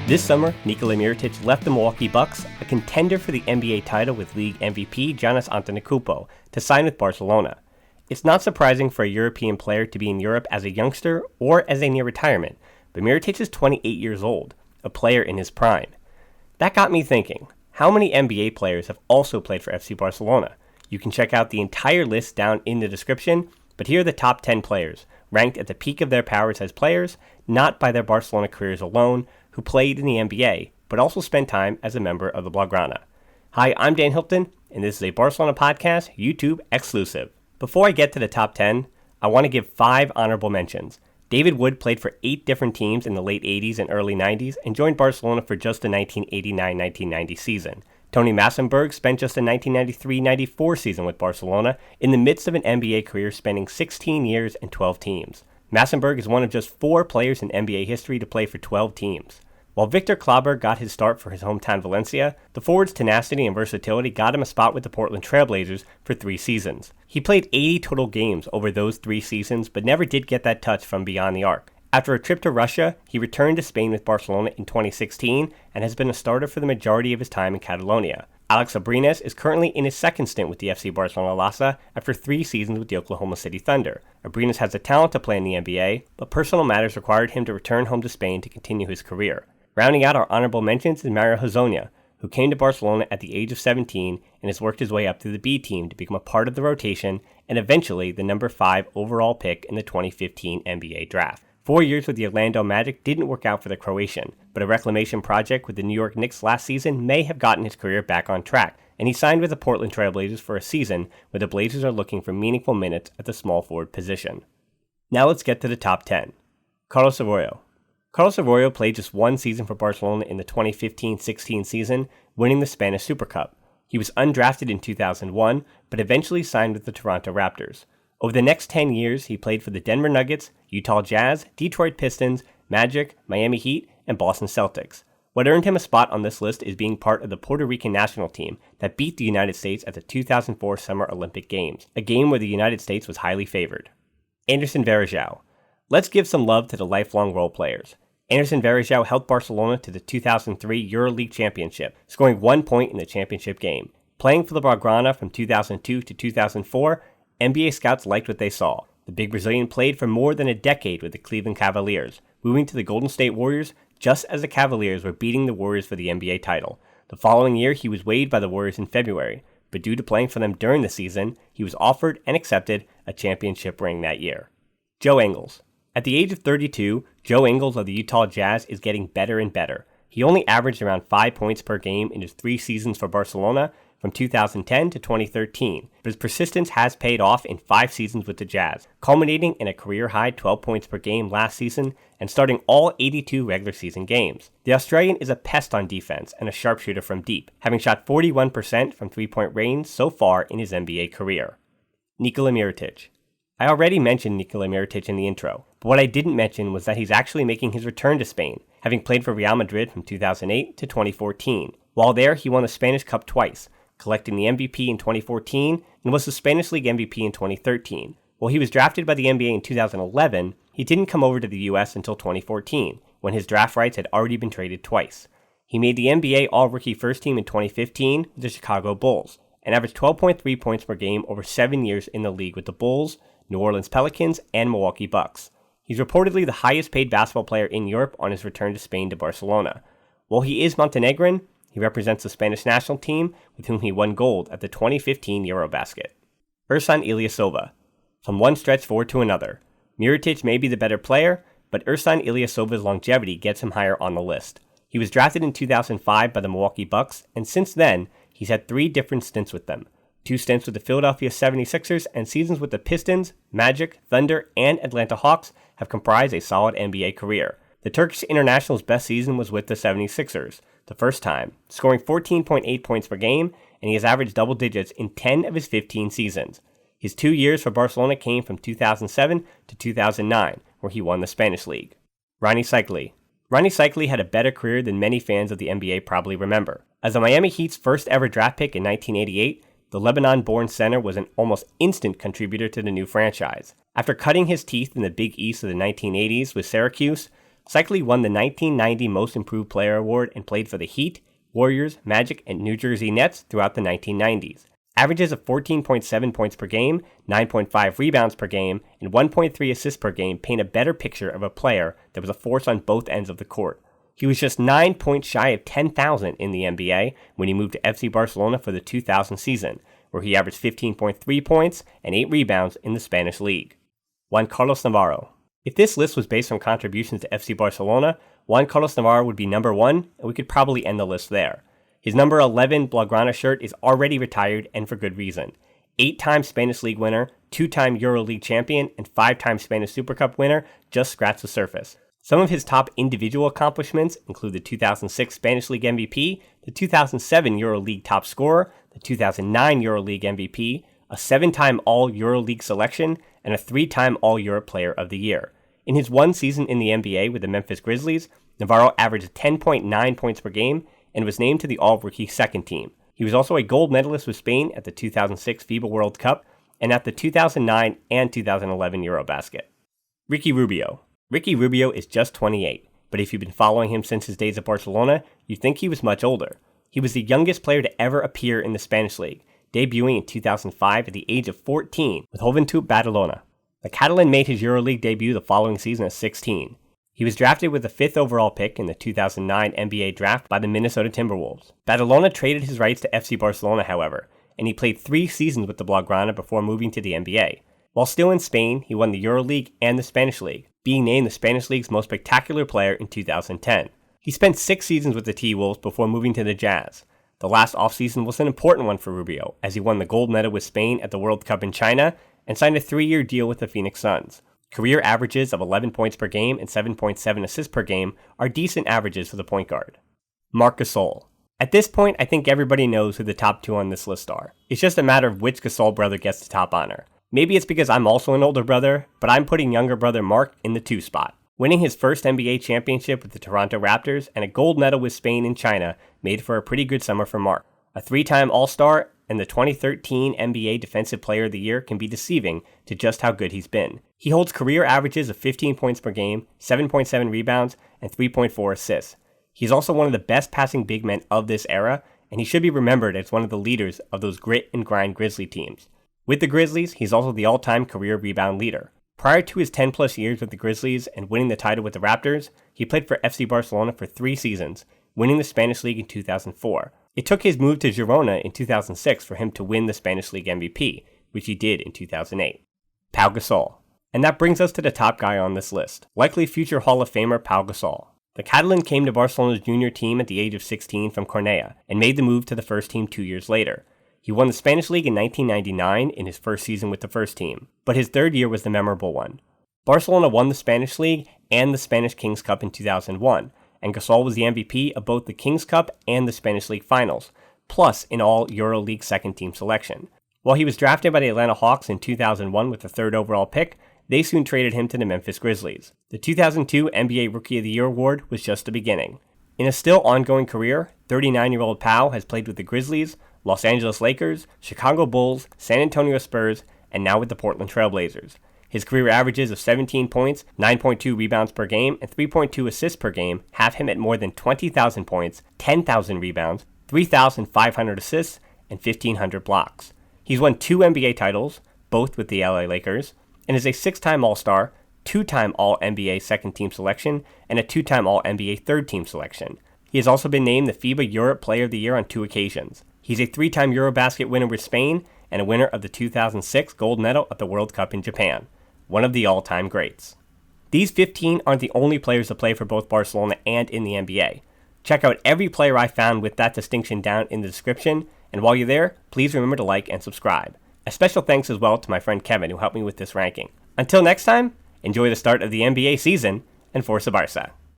This summer, Nikola Mirotić left the Milwaukee Bucks, a contender for the NBA title with league MVP Giannis Antetokounmpo, to sign with Barcelona. It's not surprising for a European player to be in Europe as a youngster or as a near retirement, but Mirotić is 28 years old, a player in his prime. That got me thinking, how many NBA players have also played for FC Barcelona? You can check out the entire list down in the description, but here are the top 10 players, ranked at the peak of their powers as players, not by their Barcelona careers alone, who played in the NBA, but also spent time as a member of the Blaugrana. Hi, I'm Dan Hilton, and this is a Barcelona Podcast YouTube exclusive. Before I get to the top 10, I want to give 5 honorable mentions. David Wood played for 8 different teams in the late 80s and early 90s and joined Barcelona for just the 1989-1990 season. Tony Massenburg spent just the 1993-94 season with Barcelona in the midst of an NBA career spanning 16 years and 12 teams. Massenburg is one of just 4 players in NBA history to play for 12 teams. While Víctor Claver got his start for his hometown Valencia, the forward's tenacity and versatility got him a spot with the Portland Trail Blazers for 3 seasons. He played 80 total games over those 3 seasons, but never did get that touch from beyond the arc. After a trip to Russia, he returned to Spain with Barcelona in 2016 and has been a starter for the majority of his time in Catalonia. Alex Abrines is currently in his second stint with the FC Barcelona Lassa after 3 seasons with the Oklahoma City Thunder. Abrines has the talent to play in the NBA, but personal matters required him to return home to Spain to continue his career. Rounding out our honorable mentions is Mario Hezonja, who came to Barcelona at the age of 17 and has worked his way up through the B team to become a part of the rotation and eventually the number 5 overall pick in the 2015 NBA draft. 4 years with the Orlando Magic didn't work out for the Croatian, but a reclamation project with the New York Knicks last season may have gotten his career back on track, and he signed with the Portland Trail Blazers for a season where the Blazers are looking for meaningful minutes at the small forward position. Now let's get to the top 10. Carlos Arroyo. Carlos Arroyo played just 1 season for Barcelona in the 2015-16 season, winning the Spanish Super Cup. He was undrafted in 2001, but eventually signed with the Toronto Raptors. Over the next 10 years, he played for the Denver Nuggets, Utah Jazz, Detroit Pistons, Magic, Miami Heat, and Boston Celtics. What earned him a spot on this list is being part of the Puerto Rican national team that beat the United States at the 2004 Summer Olympic Games, a game where the United States was highly favored. Anderson Varejão. Let's give some love to the lifelong role players. Anderson Varejão helped Barcelona to the 2003 EuroLeague Championship, scoring 1 point in the championship game. Playing for the Blaugrana from 2002 to 2004, NBA scouts liked what they saw. The big Brazilian played for more than a decade with the Cleveland Cavaliers, moving to the Golden State Warriors just as the Cavaliers were beating the Warriors for the NBA title. The following year, he was waived by the Warriors in February, but due to playing for them during the season, he was offered and accepted a championship ring that year. Joe Ingles. At the age of 32, Joe Ingles of the Utah Jazz is getting better and better. He only averaged around 5 points per game in his 3 seasons for Barcelona, from 2010 to 2013, but his persistence has paid off in 5 seasons with the Jazz, culminating in a career-high 12 points per game last season and starting all 82 regular season games. The Australian is a pest on defense and a sharpshooter from deep, having shot 41% from three-point range so far in his NBA career. Nikola Mirotić. I already mentioned Nikola Mirotić in the intro, but what I didn't mention was that he's actually making his return to Spain, having played for Real Madrid from 2008 to 2014. While there, he won the Spanish Cup twice, collecting the MVP in 2014 and was the Spanish League MVP in 2013. While he was drafted by the NBA in 2011, he didn't come over to the US until 2014, when his draft rights had already been traded twice. He made the NBA All-Rookie First Team in 2015 with the Chicago Bulls, and averaged 12.3 points per game over 7 years in the league with the Bulls, New Orleans Pelicans, and Milwaukee Bucks. He's reportedly the highest paid basketball player in Europe on his return to Spain to Barcelona. While he is Montenegrin, he represents the Spanish national team, with whom he won gold at the 2015 Eurobasket. Ersan Ilyasova. From one stretch forward to another, Mirotić may be the better player, but Ersan Ilyasova's longevity gets him higher on the list. He was drafted in 2005 by the Milwaukee Bucks, and since then, he's had 3 different stints with them. 2 stints with the Philadelphia 76ers, and seasons with the Pistons, Magic, Thunder, and Atlanta Hawks have comprised a solid NBA career. The Turkish international's best season was with the 76ers, the first time, scoring 14.8 points per game, and he has averaged double digits in 10 of his 15 seasons. His 2 years for Barcelona came from 2007 to 2009, where he won the Spanish League. Rony Seikaly. Rony Seikaly had a better career than many fans of the NBA probably remember. As the Miami Heat's first ever draft pick in 1988, the Lebanon-born center was an almost instant contributor to the new franchise. After cutting his teeth in the Big East of the 1980s with Syracuse, Seikaly won the 1990 Most Improved Player Award and played for the Heat, Warriors, Magic, and New Jersey Nets throughout the 1990s. Averages of 14.7 points per game, 9.5 rebounds per game, and 1.3 assists per game paint a better picture of a player that was a force on both ends of the court. He was just 9 points shy of 10,000 in the NBA when he moved to FC Barcelona for the 2000 season, where he averaged 15.3 points and 8 rebounds in the Spanish league. Juan Carlos Navarro. If this list was based on contributions to FC Barcelona, Juan Carlos Navarro would be number 1, and we could probably end the list there. His number 11 Blaugrana shirt is already retired, and for good reason. 8-time Spanish League winner, 2-time EuroLeague champion, and 5-time Spanish Super Cup winner just scratched the surface. Some of his top individual accomplishments include the 2006 Spanish League MVP, the 2007 EuroLeague top scorer, the 2009 EuroLeague MVP, a 7-time All-EuroLeague selection, and a 3-time All-Europe Player of the Year. In his one season in the NBA with the Memphis Grizzlies, Navarro averaged 10.9 points per game and was named to the All-Rookie second team. He was also a gold medalist with Spain at the 2006 FIBA World Cup and at the 2009 and 2011 Eurobasket. Ricky Rubio. Ricky Rubio is just 28, but if you've been following him since his days at Barcelona, you'd think he was much older. He was the youngest player to ever appear in the Spanish League, debuting in 2005 at the age of 14 with Joventut Badalona. The Catalan made his EuroLeague debut the following season at 16. He was drafted with the 5th overall pick in the 2009 NBA draft by the Minnesota Timberwolves. Badalona traded his rights to FC Barcelona, however, and he played 3 seasons with the Blaugrana before moving to the NBA. While still in Spain, he won the EuroLeague and the Spanish League, being named the Spanish League's most spectacular player in 2010. He spent 6 seasons with the T-Wolves before moving to the Jazz. The last offseason was an important one for Rubio, as he won the gold medal with Spain at the World Cup in China and signed a 3-year deal with the Phoenix Suns. Career averages of 11 points per game and 7.7 assists per game are decent averages for the point guard. Marc Gasol. At this point, I think everybody knows who the top 2 on this list are. It's just a matter of which Gasol brother gets the top honor. Maybe it's because I'm also an older brother, but I'm putting younger brother Marc in the 2 spot. Winning his first NBA championship with the Toronto Raptors and a gold medal with Spain and China made for a pretty good summer for Marc. A 3-time All-Star and the 2013 NBA Defensive Player of the Year can be deceiving to just how good he's been. He holds career averages of 15 points per game, 7.7 rebounds, and 3.4 assists. He's also one of the best passing big men of this era, and he should be remembered as one of the leaders of those grit and grind Grizzly teams. With the Grizzlies, he's also the all-time career rebound leader. Prior to his 10-plus years with the Grizzlies and winning the title with the Raptors, he played for FC Barcelona for 3 seasons, winning the Spanish League in 2004. It took his move to Girona in 2006 for him to win the Spanish League MVP, which he did in 2008. Pau Gasol. And that brings us to the top guy on this list, likely future Hall of Famer Pau Gasol. The Catalan came to Barcelona's junior team at the age of 16 from Cornellà and made the move to the first team 2 years later. He won the Spanish League in 1999 in his first season with the first team, but his 3rd year was the memorable one. Barcelona won the Spanish League and the Spanish Kings Cup in 2001, and Gasol was the MVP of both the Kings Cup and the Spanish League Finals, plus an All-EuroLeague second-team selection. While he was drafted by the Atlanta Hawks in 2001 with the 3rd overall pick, they soon traded him to the Memphis Grizzlies. The 2002 NBA Rookie of the Year award was just the beginning. In a still ongoing career, 39-year-old Pau has played with the Grizzlies, Los Angeles Lakers, Chicago Bulls, San Antonio Spurs, and now with the Portland Trail Blazers. His career averages of 17 points, 9.2 rebounds per game, and 3.2 assists per game have him at more than 20,000 points, 10,000 rebounds, 3,500 assists, and 1,500 blocks. He's won 2 NBA titles, both with the LA Lakers, and is a 6-time All-Star, 2-time All-NBA second-team selection, and a 2-time All-NBA third-team selection. He has also been named the FIBA Europe Player of the Year on 2 occasions. He's a 3-time Eurobasket winner with Spain and a winner of the 2006 gold medal at the World Cup in Japan. One of the all-time greats. These 15 aren't the only players to play for both Barcelona and in the NBA. Check out every player I found with that distinction down in the description, and while you're there, please remember to like and subscribe. A special thanks as well to my friend Kevin who helped me with this ranking. Until next time, enjoy the start of the NBA season, and Forza Barça.